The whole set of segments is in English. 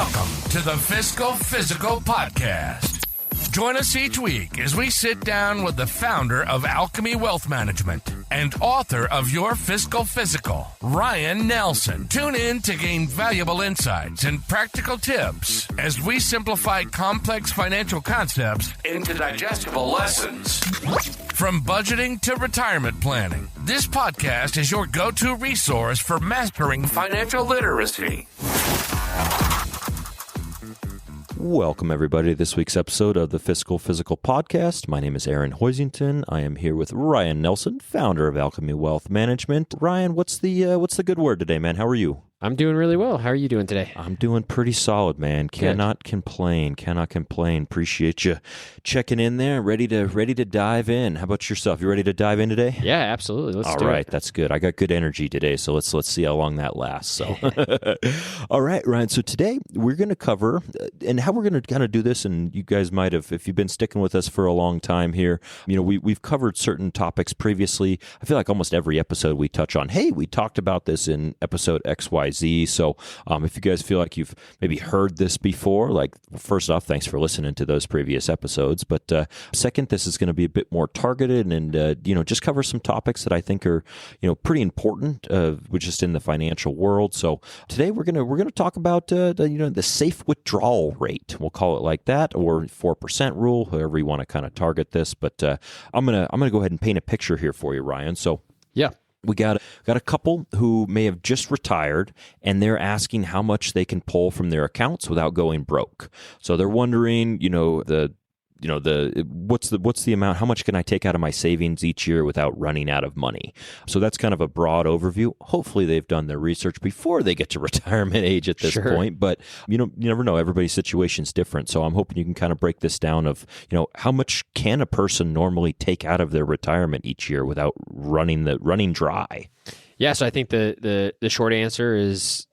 Welcome to the Fiscal Physical Podcast. Join us each week as we sit down with the founder of Alchemy Wealth Management and author of Your Fiscal Physical, Ryan Nelson. Tune in to gain valuable insights and practical tips as we simplify complex financial concepts into digestible lessons. From budgeting to retirement planning, this podcast is your go-to resource for mastering financial literacy. Welcome, everybody, to this week's episode of the Fiscal Physical Podcast. My name is Aaron Hoisington. I am here with Ryan Nelson, founder of Alchemy Wealth Management. Ryan, what's the good word today, man? How are you? I'm doing really well. How are you doing today? I'm doing pretty solid, man. Cannot complain. Appreciate you checking in there. Ready to dive in. How about yourself? You ready to dive in today? Yeah, absolutely. Let's do it. All right, that's good. I got good energy today, so let's see how long that lasts. So, all right, Ryan. So today we're going to cover, and how we're going to kind of do this, and you guys might have, if you've been sticking with us for a long time here, you know, we've covered certain topics previously. I feel like almost every episode we touch on, hey, we talked about this in episode XYZ. So if you guys feel like you've maybe heard this before, like, first off, thanks for listening to those previous episodes. But second, this is going to be a bit more targeted and, just cover some topics that I think are, pretty important, just in the financial world. So today we're going to talk about, the safe withdrawal rate. We'll call it like that, or 4% rule, however you want to kind of target this. But I'm going to go ahead and paint a picture here for you, Ryan. So yeah. We got a couple who may have just retired, and they're asking how much they can pull from their accounts without going broke. So they're wondering, what's the amount? How much can I take out of my savings each year without running out of money? So that's kind of a broad overview. Hopefully, they've done their research before they get to retirement age at this point. But you never know. Everybody's situation's different. So I'm hoping you can kind of break this down of how much can a person normally take out of their retirement each year without running dry. Yeah, so I think the short answer is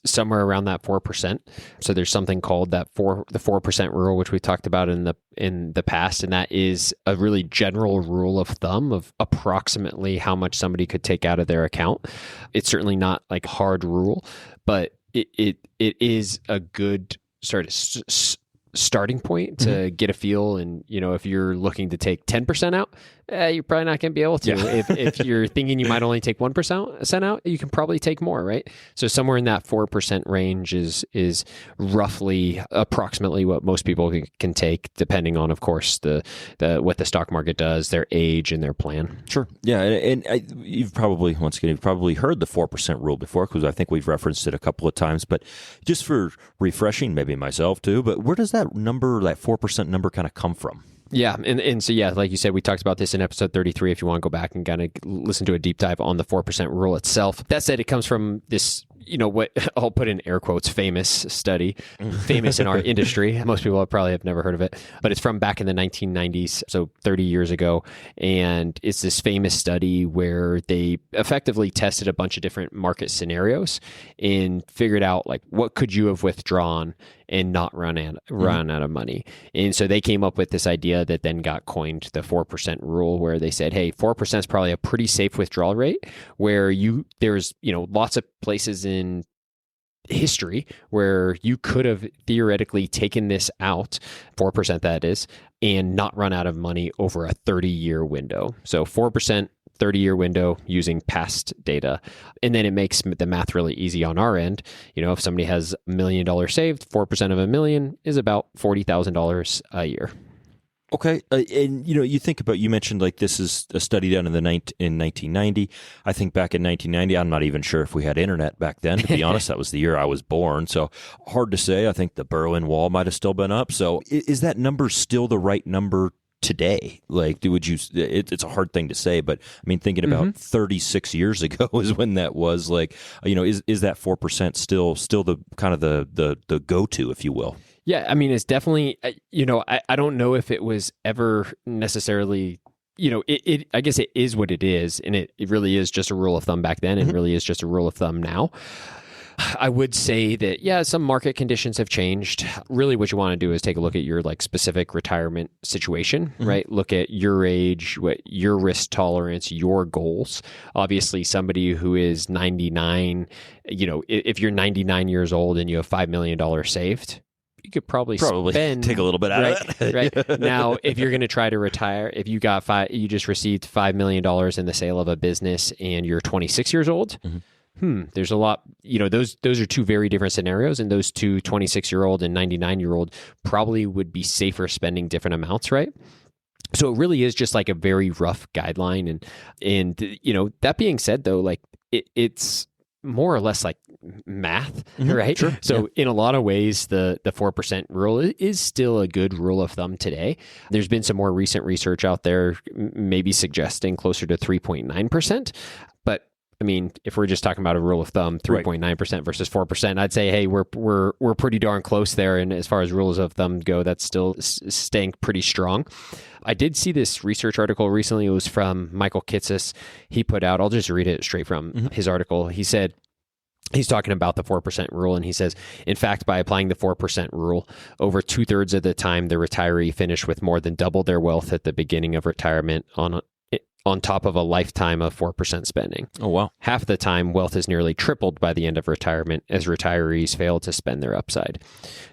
somewhere around that 4%. So there's something called the 4% rule, which we talked about in the past, and that is a really general rule of thumb of approximately how much somebody could take out of their account. It's certainly not like a hard rule, but it is a good sort of starting point to get a feel. And if you're looking to take 10% out, you're probably not going to be able to. Yeah. If you're thinking you might only take 1% out, you can probably take more, right? So somewhere in that 4% range is roughly approximately what most people can take, depending on, of course, the what the stock market does, their age, and their plan. Sure. Yeah, and you've probably heard the 4% rule before, because I think we've referenced it a couple of times. But just for refreshing, maybe myself too, but where does that 4% number kind of come from? Yeah. And so, yeah, like you said, we talked about this in episode 33, if you want to go back and kind of listen to a deep dive on the 4% rule itself. That said, it comes from this, what I'll put in air quotes, famous study, famous in our industry. Most people probably have never heard of it, but it's from back in the 1990s, so 30 years ago. And it's this famous study where they effectively tested a bunch of different market scenarios and figured out, like, what could you have withdrawn and not run out of money. And so they came up with this idea that then got coined the 4% rule, where they said, hey, 4% is probably a pretty safe withdrawal rate, where there's lots of places in history where you could have theoretically taken this out, 4% that is, and not run out of money over a 30-year window. So 4%, 30-year window using past data. And then it makes the math really easy on our end. If somebody has $1 million saved, 4% of $1 million is about $40,000 a year. Okay. And, you think about, you mentioned like this is a study done in 1990. I think back in 1990, I'm not even sure if we had internet back then, to be honest. That was the year I was born. So hard to say. I think the Berlin Wall might have still been up. So is that number still the right number today? Like, it's a hard thing to say, but I mean, thinking about 36 years ago is when that was, like, is that 4% still the kind of the go-to, if you will? Yeah, I mean, it's definitely, I don't know if it was ever necessarily, I guess it is what it is, and it really is just a rule of thumb back then, and really is just a rule of thumb now. I would say that, yeah, some market conditions have changed. Really what you want to do is take a look at your like specific retirement situation, right? Look at your age, what your risk tolerance, your goals. Obviously, somebody who is 99, if you're 99 years old and you have $5 million saved, you could probably spend, take a little bit out of it. Right. Now, if you're going to try to retire, if you just received $5 million in the sale of a business and you're 26 years old, there's a lot, those are two very different scenarios, and those two 26-year-old and 99-year-old probably would be safer spending different amounts, right? So it really is just like a very rough guideline. And that being said, though, like it's more or less like math, right? Sure. So in a lot of ways, the 4% rule is still a good rule of thumb today. There's been some more recent research out there, maybe suggesting closer to 3.9%. But I mean, if we're just talking about a rule of thumb, 3.9% versus 4%, I'd say, hey, we're pretty darn close there. And as far as rules of thumb go, that's still staying pretty strong. I did see this research article recently. It was from Michael Kitces. He put out, I'll just read it straight from his article. He said, he's talking about the 4% rule, and he says, in fact, by applying the 4% rule, over 2/3 of the time, the retiree finished with more than double their wealth at the beginning of retirement on top of a lifetime of 4% spending. Oh, wow. Half the time, wealth is nearly tripled by the end of retirement as retirees fail to spend their upside.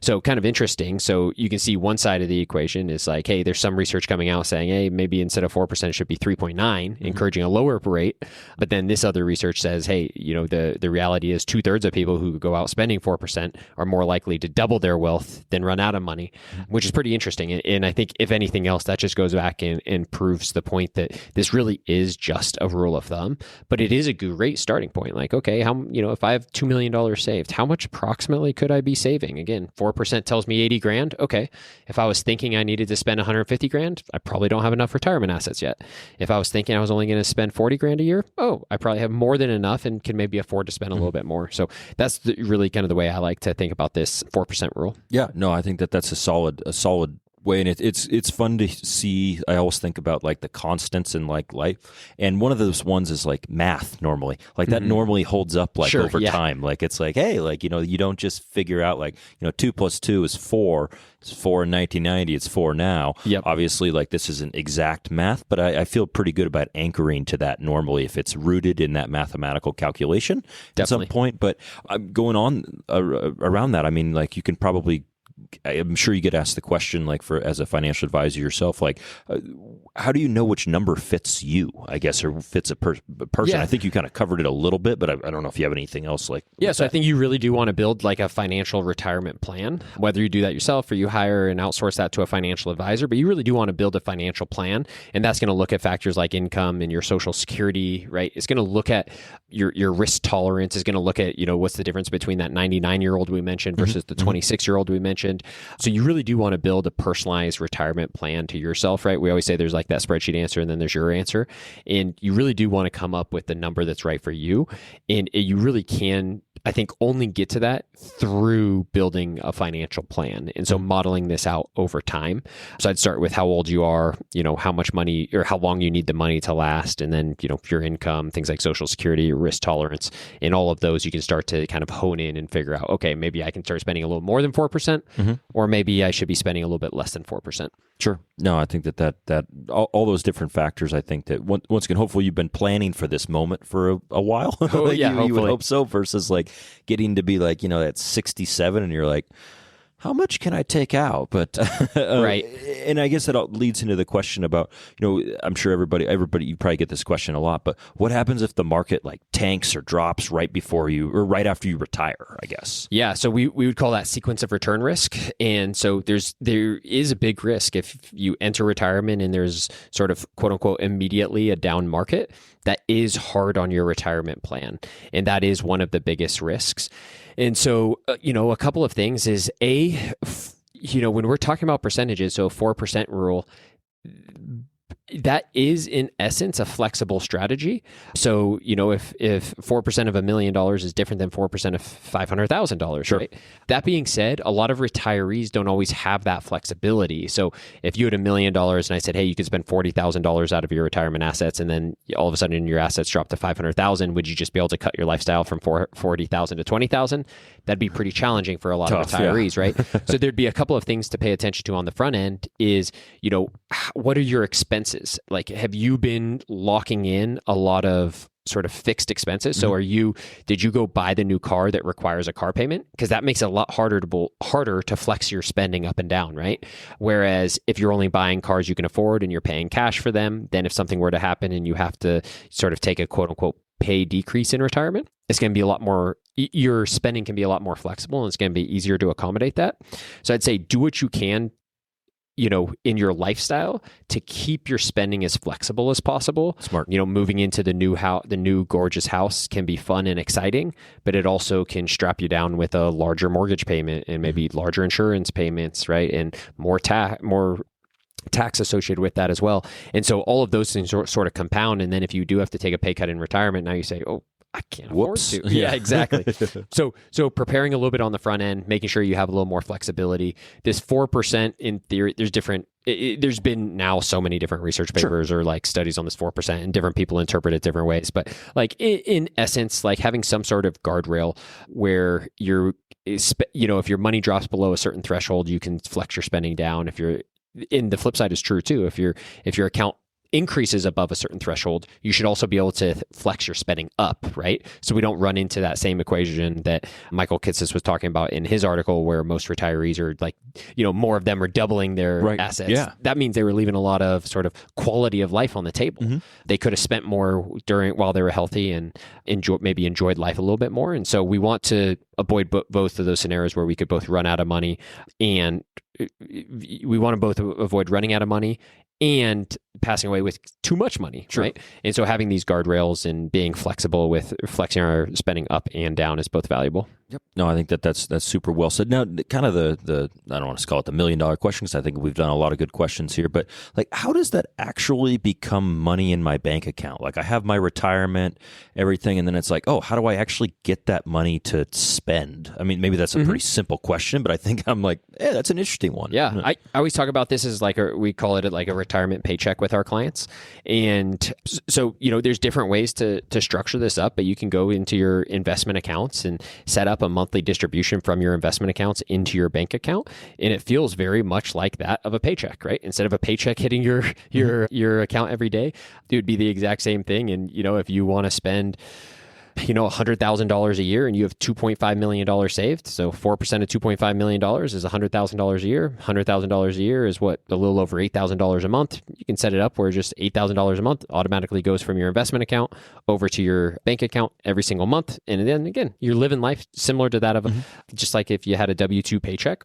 So kind of interesting. So you can see one side of the equation is like, hey, there's some research coming out saying, hey, maybe instead of 4%, it should be 3.9, encouraging a lower rate. But then this other research says, hey, the reality is 2/3 of people who go out spending 4% are more likely to double their wealth than run out of money, which is pretty interesting. And I think if anything else, that just goes back and proves the point that this really is just a rule of thumb, but it is a great starting point. Like, okay, if I have $2 million saved, how much approximately could I be saving? Again, 4% tells me 80 grand. Okay. If I was thinking I needed to spend 150 grand, I probably don't have enough retirement assets yet. If I was thinking I was only going to spend 40 grand a year, I probably have more than enough and can maybe afford to spend a little bit more. So that's really kind of the way I like to think about this 4% rule. Yeah, no, I think that's a solid way, and it's fun to see. I always think about like the constants in like life, and one of those ones is like math. Normally, like that normally holds up like over time. Like it's like, hey, like you don't just figure out like 2 + 2 is 4. It's 4 in 1990. It's 4 now. Yep. Obviously, like this isn't exact math, but I feel pretty good about anchoring to that normally if it's rooted in that mathematical calculation at some point. But going on around that, I mean, like you can probably. I'm sure you get asked the question, like as a financial advisor yourself, like how do you know which number fits you, I guess, or fits a person? Yeah. I think you kind of covered it a little bit, but I don't know if you have anything else like. Yeah, so I think you really do want to build like a financial retirement plan, whether you do that yourself or you hire and outsource that to a financial advisor, but you really do want to build a financial plan, and that's going to look at factors like income and your Social Security, right? It's going to look at your risk tolerance, is going to look at, what's the difference between that 99-year-old we mentioned versus the 26-year-old we mentioned. So you really do want to build a personalized retirement plan to yourself, right? We always say there's like that spreadsheet answer and then there's your answer. And you really do want to come up with the number that's right for you. And you really can, I think, only get to that through building a financial plan. And so modeling this out over time. So I'd start with how old you are, how much money or how long you need the money to last. And then, your income, things like Social Security, your risk tolerance, and all of those, you can start to kind of hone in and figure out, okay, maybe I can start spending a little more than 4%, or maybe I should be spending a little bit less than 4%. Sure. No, I think that all those different factors, I think that once again, hopefully you've been planning for this moment for a while. Oh, yeah, you would hope so, versus like getting to be like, at 67 and you're like, how much can I take out? But right. And I guess that all leads into the question about, I'm sure everybody, you probably get this question a lot, but what happens if the market like tanks or drops right before you or right after you retire, I guess? Yeah. So we would call that sequence of return risk. And so there is a big risk if you enter retirement and there's sort of quote unquote immediately a down market. That is hard on your retirement plan. And that is one of the biggest risks. And so, a couple of things is when we're talking about percentages, so 4% rule, That is in essence a flexible strategy. So, if 4% of $1 million is different than 4% of $500,000, Sure. right? That being said, a lot of retirees don't always have that flexibility. So if you had $1 million and I said, hey, you could spend $40,000 out of your retirement assets, and then all of a sudden your assets drop to $500,000, would you just be able to cut your lifestyle from $40,000 to $20,000? That'd be pretty challenging for a lot of retirees, right? So there'd be a couple of things to pay attention to on the front end is, what are your expenses? Like, have you been locking in a lot of sort of fixed expenses? So did you go buy the new car that requires a car payment? Because that makes it a lot harder to flex your spending up and down, right? Whereas if you're only buying cars you can afford and you're paying cash for them, then if something were to happen and you have to sort of take a quote unquote pay decrease in retirement, it's going to be a lot more, your spending can be a lot more flexible and it's going to be easier to accommodate that. So I'd say do what you can in your lifestyle to keep your spending as flexible as possible. Smart. Moving into the new gorgeous house can be fun and exciting, but it also can strap you down with a larger mortgage payment and maybe larger insurance payments, right? And more tax associated with that as well. And so all of those things sort of compound. And then if you do have to take a pay cut in retirement, now you say, oh, I can't afford to. Yeah, exactly. So preparing a little bit on the front end, making sure you have a little more flexibility. This 4% in theory, there's been now so many different research papers or like studies on this 4%, and different people interpret it different ways. But like in essence, like having some sort of guardrail where if your money drops below a certain threshold, you can flex your spending down. And the flip side is true too. If your account increases above a certain threshold, you should also be able to flex your spending up, right? So we don't run into that same equation that Michael Kitces was talking about in his article, where most retirees are like, more of them are doubling their assets. Yeah. That means they were leaving a lot of sort of quality of life on the table. Mm-hmm. They could have spent more while they were healthy and enjoyed life a little bit more. And so we want to avoid both of those scenarios where we could both run out of money, and we want to both avoid running out of money and passing away with too much money, right? And so having these guardrails and being flexible with flexing our spending up and down is both valuable. Yep. No, I think that's super well said. Now, kind of the I don't want to call it the $1 million question, because I think we've done a lot of good questions here, but like, how does that actually become money in my bank account? Like, I have my retirement, everything, and then it's like, oh, how do I actually get that money to spend? I mean, maybe that's a pretty simple question, but I think I'm like, that's an interesting one. Yeah. I always talk about this as like we call it like a retirement paycheck with our clients. And so, there's different ways to structure this up, but you can go into your investment accounts and set up a monthly distribution from your investment accounts into your bank account. And it feels very much like that of a paycheck, right? Instead of a paycheck hitting your account every day, it would be the exact same thing. And, if you want to spend $100,000 a year and you have $2.5 million saved. So 4% of $2.5 million is $100,000 a year. $100,000 a year is a little over $8,000 a month. You can set it up where just $8,000 a month automatically goes from your investment account over to your bank account every single month. And then again, you're living life similar to that of just like if you had a W-2 paycheck.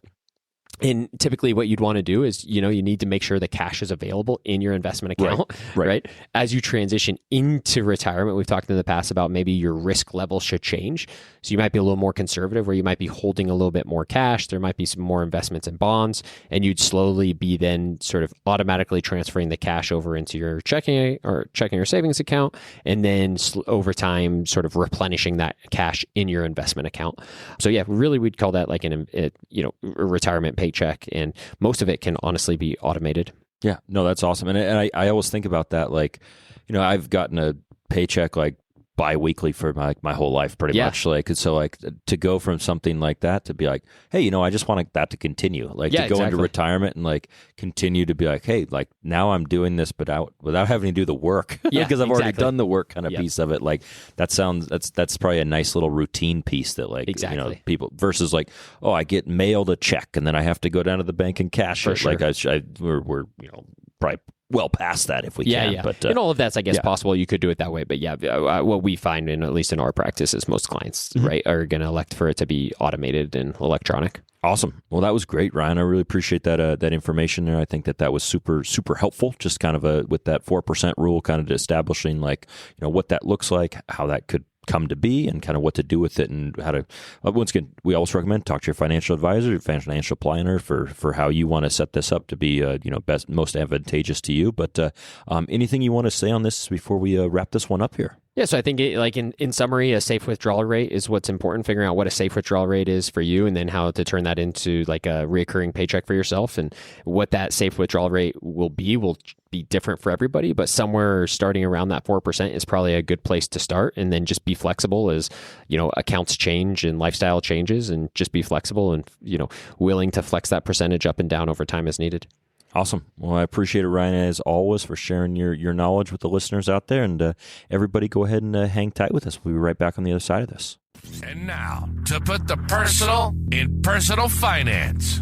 And typically what you'd want to do is, you need to make sure the cash is available in your investment account, right? As you transition into retirement, we've talked in the past about maybe your risk level should change. So you might be a little more conservative, where you might be holding a little bit more cash. There might be some more investments in bonds, and you'd slowly be then sort of automatically transferring the cash over into your checking or savings account. And then over time, sort of replenishing that cash in your investment account. So yeah, really we'd call that like a retirement paycheck, and most of it can honestly be automated. Yeah, no, that's awesome. And I always think about that, like, I've gotten a paycheck like bi-weekly for my whole life pretty much. Like, so like to go from something like that to be like, hey, I just want that to continue, like to go into retirement and like continue to be like, hey, like now I'm doing this, but without having to do the work because I've already done the work kind of piece of it. Like that's probably a nice little routine piece that like, people versus like, oh, I get mailed a check and then I have to go down to the bank and cash it. Sure. Like we're probably well past that if we can. But and all of that's, I guess, possible. You could do it that way. But what we find, at least in our practice, is most clients are going to elect for it to be automated and electronic. Awesome. Well, that was great, Ryan. I really appreciate that information there. I think that was super, super helpful. Just kind of with that 4% rule, kind of establishing like, what that looks like, how that could come to be and kind of what to do with it and how to, once again, we always recommend talk to your financial advisor, your financial planner for how you want to set this up to be, best, most advantageous to you. But anything you want to say on this before we wrap this one up here? Yeah, so I think in summary, a safe withdrawal rate is what's important, figuring out what a safe withdrawal rate is for you and then how to turn that into like a recurring paycheck for yourself. And what that safe withdrawal rate will be different for everybody, but somewhere starting around that 4% is probably a good place to start. And then just be flexible as, accounts change and lifestyle changes, and just be flexible and, willing to flex that percentage up and down over time as needed. Awesome. Well, I appreciate it, Ryan, as always, for sharing your knowledge with the listeners out there. And everybody go ahead and hang tight with us. We'll be right back on the other side of this. And now, to put the personal in personal finance.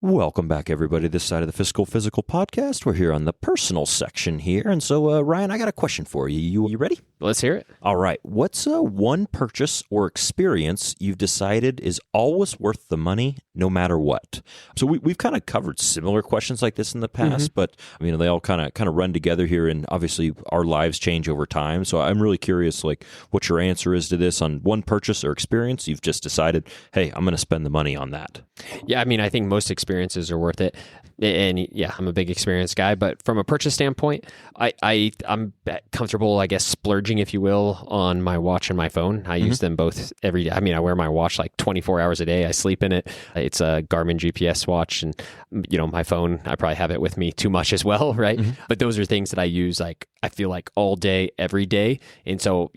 Welcome back, everybody, this side of the Fiscal Physical podcast. We're here on the personal section here. And so, Ryan, I got a question for you. You ready? Let's hear it. All right. What's one purchase or experience you've decided is always worth the money no matter what? So we've kind of covered similar questions like this in the past, but they all kind of run together here, and obviously our lives change over time. So I'm really curious, like, what your answer is to this on one purchase or experience you've just decided, hey, I'm going to spend the money on that. Yeah, I think most experiences are worth it. And yeah, I'm a big experience guy, but from a purchase standpoint, I'm comfortable, I guess, splurging, if you will, on my watch and my phone. I use them both every day. I wear my watch like 24 hours a day. I sleep in it. It's a Garmin GPS watch, and my phone, I probably have it with me too much as well, right? But those are things that I use, like, I feel like all day, every day. And so,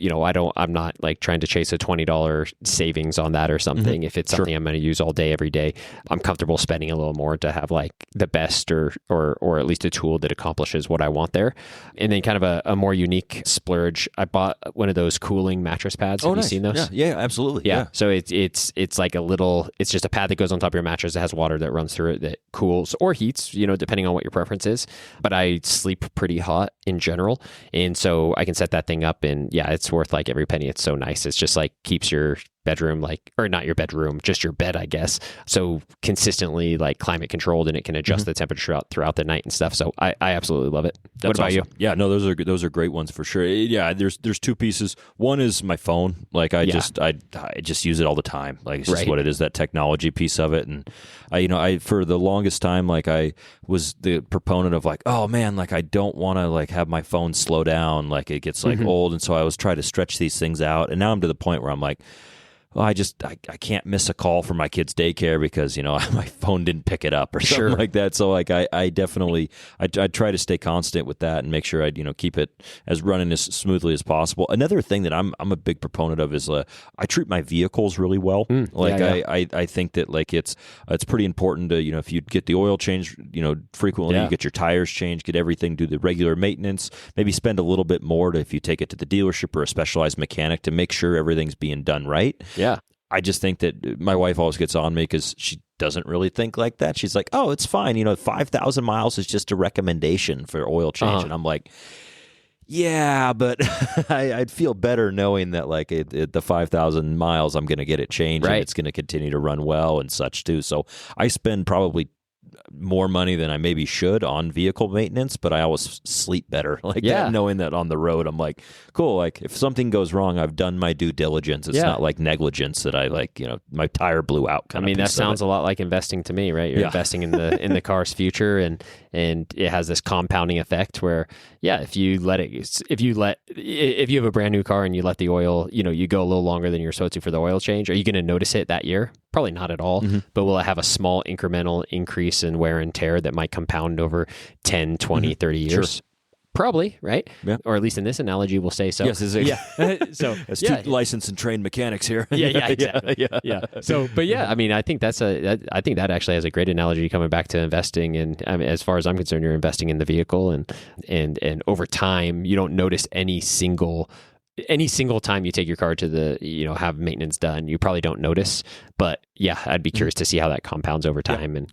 I'm not like trying to chase a $20 savings on that or something. If it's something I'm going to use all day, every day, I'm comfortable spending a little more to have like the best or at least a tool that accomplishes what I want there. And then kind of a more unique splurge, I bought one of those cooling mattress pads. Have you seen those? Yeah, absolutely. Yeah. So it's like it's just a pad that goes on top of your mattress that has water that runs through it that cools or heats, depending on what your preference is. But I sleep pretty hot in general. And so I can set that thing up, and yeah, it's worth like every penny. It's so nice. It's just like keeps your bedroom, or not your bedroom, just your bed, I guess, so consistently like climate controlled, and it can adjust the temperature throughout the night and stuff. So I absolutely love it. What about you? Yeah, no, those are great ones for sure. Yeah, there's two pieces. One is my phone. Like I just use it all the time. Like it's just what it is, that technology piece of it. And I for the longest time, like I was the proponent of like, oh man, like I don't want to like have my phone slow down, like it gets like old. And so I was trying to stretch these things out. And now I'm to the point where I'm like, well, I can't miss a call from my kid's daycare because, my phone didn't pick it up or something like that. So like I definitely, I try to stay constant with that and make sure I, keep it as running as smoothly as possible. Another thing that I'm a big proponent of is I treat my vehicles really well. I think that like it's pretty important to, if you get the oil changed, frequently, you get your tires changed, get everything, do the regular maintenance, maybe spend a little bit more if you take it to the dealership or a specialized mechanic to make sure everything's being done right. Yeah. I just think that my wife always gets on me because she doesn't really think like that. She's like, oh, it's fine. 5,000 miles is just a recommendation for oil change. And I'm like, yeah, but I'd feel better knowing that like the 5,000 miles, I'm going to get it changed and it's going to continue to run well and such too. So I spend probably more money than I maybe should on vehicle maintenance, but I always sleep better that, knowing that on the road, I'm like, cool. Like if something goes wrong, I've done my due diligence. It's not like negligence that I my tire blew out. That sounds a lot like investing to me, right? You're investing in the car's future, and it has this compounding effect where, if you have a brand new car and you let the oil, you go a little longer than you're supposed to for the oil change, are you going to notice it that year? Probably not at all, but will it have a small incremental increase in wear and tear that might compound over 10, 20, 30 years? Sure. Probably, right? Yeah. Or at least in this analogy, we'll say so. Yes, so astute licensed and trained mechanics here. Exactly. So, but I think I think that actually has a great analogy coming back to investing. And as far as I'm concerned, you're investing in the vehicle, and over time, you don't notice any single time you take your car to the, have maintenance done, you probably don't notice. But yeah, I'd be curious to see how that compounds over time. And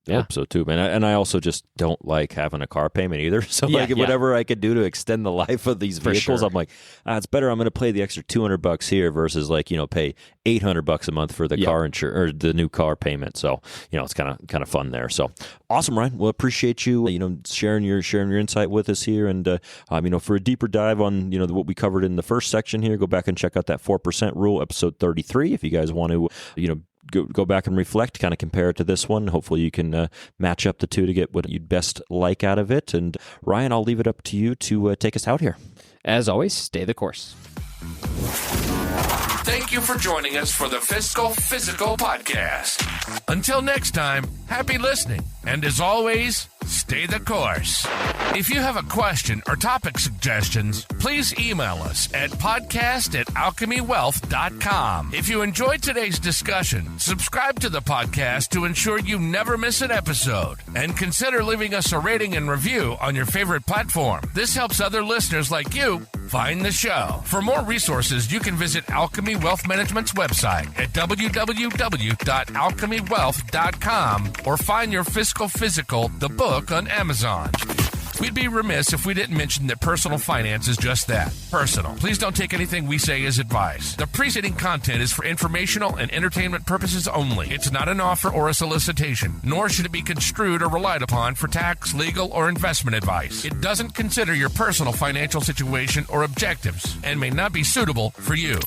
Yeah. Hope so too, man. And I also just don't like having a car payment either. So whatever I could do to extend the life of these vehicles, I'm like, it's better. I'm going to pay the extra $200 here versus pay $800 a month for the car insurance or the new car payment. So it's kind of fun there. So awesome, Ryan. Well, appreciate you sharing your insight with us here. And for a deeper dive on what we covered in the first section here, go back and check out that 4% rule, episode 33. If you guys want to go back and reflect, kind of compare it to this one. Hopefully you can match up the two to get what you'd best like out of it. And Ryan, I'll leave it up to you to take us out here. As always, stay the course. Thank you for joining us for the Fiscal Physical Podcast. Until next time, happy listening. And as always, stay the course. If you have a question or topic suggestions, please email us at podcast@alchemywealth.com. If you enjoyed today's discussion, subscribe to the podcast to ensure you never miss an episode. And consider leaving us a rating and review on your favorite platform. This helps other listeners like you find the show. For more resources, you can visit Alchemy Wealth Management's website at www.alchemywealth.com or find your Fiscal Physical, the book, on Amazon. We'd be remiss if we didn't mention that personal finance is just that, personal. Please don't take anything we say as advice. The preceding content is for informational and entertainment purposes only. It's not an offer or a solicitation, nor should it be construed or relied upon for tax, legal, or investment advice. It doesn't consider your personal financial situation or objectives and may not be suitable for you.